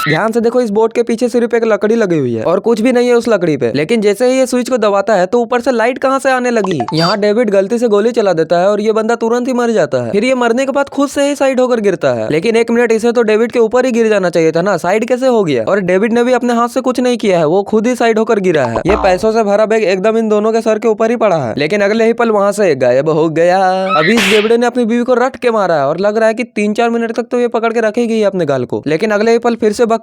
ध्यान से देखो, इस बोर्ड के पीछे सिर्फ एक लकड़ी लगी हुई है और कुछ भी नहीं है उस लकड़ी पे। लेकिन जैसे ही ये स्विच को दबाता है तो ऊपर से लाइट कहाँ से आने लगी। यहाँ डेविड गलती से गोली चला देता है और ये बंदा तुरंत ही मर जाता है। फिर ये मरने के बाद खुद से ही साइड होकर गिरता है। लेकिन एक मिनट, इसे तो डेविड के ऊपर ही गिर जाना चाहिए था ना, साइड कैसे हो गया। और डेविड ने भी अपने हाथ से कुछ नहीं किया है, वो खुद ही साइड होकर गिरा है। ये पैसों से भरा बैग एकदम इन दोनों के सर के ऊपर ही पड़ा है। लेकिन अगले ही पल वहाँ से गायब हो गया। अभी इस डेविड ने अपनी बीवी को रट के मारा है और लग रहा है कि 3-4 मिनट तक तो ये पकड़ के रखेगी अपने गाल को। लेकिन अगले ही पल फिर से बक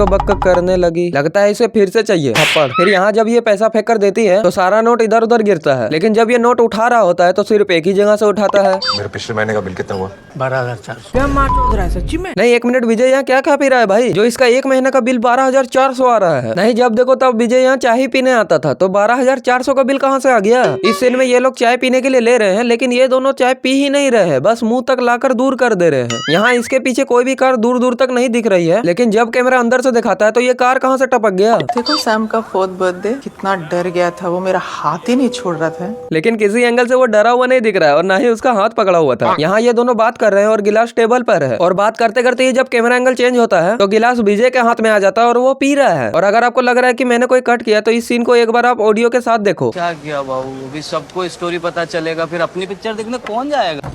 बक करने लगी। लगता है इसे फिर से चाहिए थप्पड़। फिर यहाँ जब ये पैसा फेंक कर देती है तो सारा नोट इधर उधर गिरता है। लेकिन जब ये नोट उठा रहा होता है तो सिर्फ एक ही जगह से उठाता है। मेरे पिछले महीने का बिल कितना हुआ? 12,400। क्या मार चौध रहा है सच्ची में? नहीं, एक मिनट, विजय यहाँ क्या खा पी रहा है भाई, जो इसका एक महीने का बिल 12,400 आ रहा है। नहीं, जब देखो तब विजय यहाँ चाय ही पीने आता था, तो 12,400 का बिल कहाँ से आ गया। इस सीन में ये लोग चाय पीने के लिए ले रहे हैं, लेकिन ये दोनों चाय पी ही नहीं रहे हैं, बस मुंह तक लाकर दूर कर दे रहे हैं। यहाँ इसके पीछे कोई भी कार दूर दूर तक नहीं दिख रही है। लेकिन जब कैमरा अंदर से दिखाता है तो ये कार कहाँ से टपक गया। देखो सैम का 4th बर्थडे, कितना डर गया था वो, मेरा हाथ ही नहीं छोड़ रहा था। लेकिन किसी एंगल से वो डरा हुआ नहीं दिख रहा है और ना ही उसका हाथ पकड़ा हुआ था। यहाँ ये दोनों बात कर रहे हैं और गिलास टेबल पर है। और बात करते करते ही जब कैमरा एंगल चेंज होता है तो गिलास विजय के हाथ में आ जाता है और वो पी रहा है। और अगर आपको लग रहा है कि मैंने कोई कट किया तो इस सीन को एक बार आप ऑडियो के साथ देखो। क्या किया बाबू, अभी सबको स्टोरी पता चलेगा, फिर अपनी पिक्चर देखने कौन जाएगा।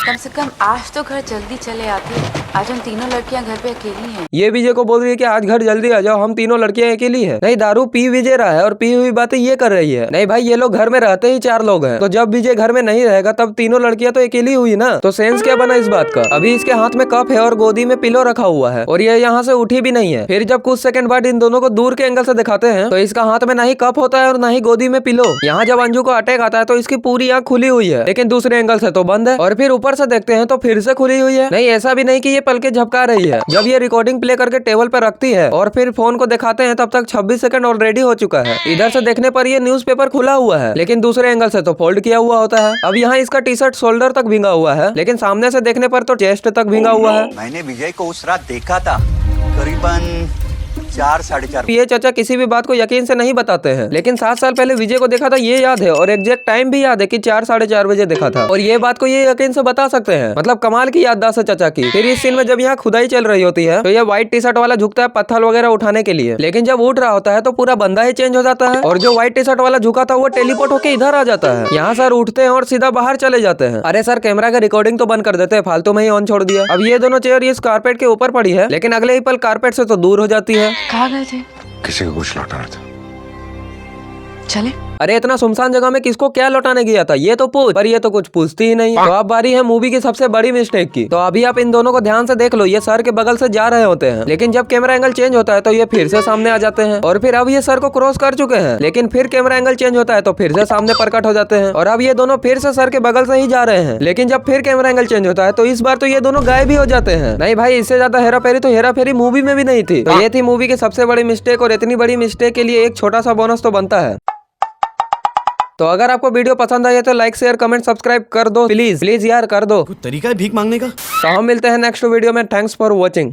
कम से कम आज तो घर जल्दी चले आते। आज हम तीनों लड़कियां घर पे अकेली हैं। ये विजय को बोल रही है कि आज घर जल्दी आ जाओ, हम तीनों लड़कियां अकेली है। नहीं, दारू पी विजय रहा है और पी हुई बातें ये कर रही है। नहीं भाई, ये लोग घर में रहते ही 4 लोग हैं, तो जब विजय घर में नहीं रहेगा तब तीनों लड़कियां तो अकेली हुई ना। तो सेंस क्या बना इस बात का। अभी इसके हाथ में कप है और गोदी में पिलो रखा हुआ है और ये यहाँ से उठी भी नहीं है। फिर जब कुछ सेकंड बाद इन दोनों को दूर के एंगल से दिखाते हैं तो इसका हाथ में ना ही कप होता है और ना ही गोदी में पिलो। यहाँ जब अंजू को अटैक आता है तो इसकी पूरी आंख खुली हुई है, लेकिन दूसरे एंगल से तो बंद है। और फिर ऊपर से देखते हैं तो फिर से खुली हुई है। नहीं, ऐसा भी नहीं कि ये पलके झपका रही है। जब ये रिकॉर्डिंग प्ले करके टेबल पर रखती है और फिर फोन को दिखाते हैं तब तक 26 सेकंड ऑलरेडी हो चुका है। इधर से देखने पर ये न्यूज़पेपर खुला हुआ है, लेकिन दूसरे एंगल से तो फोल्ड किया हुआ होता है। अब यहाँ इसका टी शर्ट शोल्डर तक भींगा हुआ है, लेकिन सामने से देखने पर तो चेस्ट तक भींगा हुआ है। मैंने विजय को उस रात देखा था, करीबन 4-4:30। ये चाचा किसी भी बात को यकीन से नहीं बताते हैं, लेकिन 7 साल पहले विजय को देखा था ये याद है और एग्जैक्ट टाइम भी याद है कि 4-4:30 बजे देखा था। और ये बात को ये यकीन से बता सकते हैं, मतलब कमाल की याददाश्त है चाचा की। फिर इस सीन में जब यहाँ खुदाई चल रही होती है तो ये व्हाइट टी शर्ट वाला झुकता है पत्थर वगैरह उठाने के लिए, लेकिन जब उठ रहा होता है तो पूरा बंदा ही चेंज हो जाता है और जो व्हाइट टी शर्ट वाला झुका था वो टेलीपोर्ट होकर इधर आ जाता है। यहाँ सर उठते हैं और सीधा बाहर चले जाते हैं। अरे सर, कैमरा का रिकॉर्डिंग तो बंद कर देते हैं, फालतू में ही ऑन छोड़ दिया। अब ये दोनों चेयर इस कारपेट के ऊपर पड़ी है, लेकिन अगले ही पल कारपेट से तो दूर हो जाती है। कहाँ गए थे? किसी को कुछ लौटाना था। चले। अरे इतना सुनसान जगह में किसको क्या लौटाने गया था ये तो पूछ, पर ये तो कुछ पूछती ही नहीं। तो अब बारी है मूवी की सबसे बड़ी मिस्टेक की। तो अभी आप इन दोनों को ध्यान से देख लो, ये सर के बगल से जा रहे होते हैं, लेकिन जब कैमरा एंगल चेंज होता है तो ये फिर से सामने आ जाते हैं। और फिर अब ये सर को क्रॉस कर चुके हैं, लेकिन फिर कैमरा एंगल चेंज होता है तो फिर से सामने प्रकट हो जाते हैं। और अब ये दोनों फिर से सर के बगल से ही जा रहे हैं, लेकिन जब फिर कैमरा एंगल चेंज होता है तो इस बार तो ये दोनों गायब भी हो जाते हैं। नहीं भाई, इससे ज्यादा हेरा फेरी तो हेरा फेरी मूवी में भी नहीं थी। तो ये थी मूवी की सबसे बड़ी मिस्टेक, और इतनी बड़ी मिस्टेक के लिए एक छोटा सा बोनस तो बनता है। तो अगर आपको वीडियो पसंद आई है तो लाइक शेयर कमेंट सब्सक्राइब कर दो, प्लीज प्लीज यार कर दो। तरीका है भीख मांगने का। तो हम मिलते हैं नेक्स्ट वीडियो में। Thanks for watching.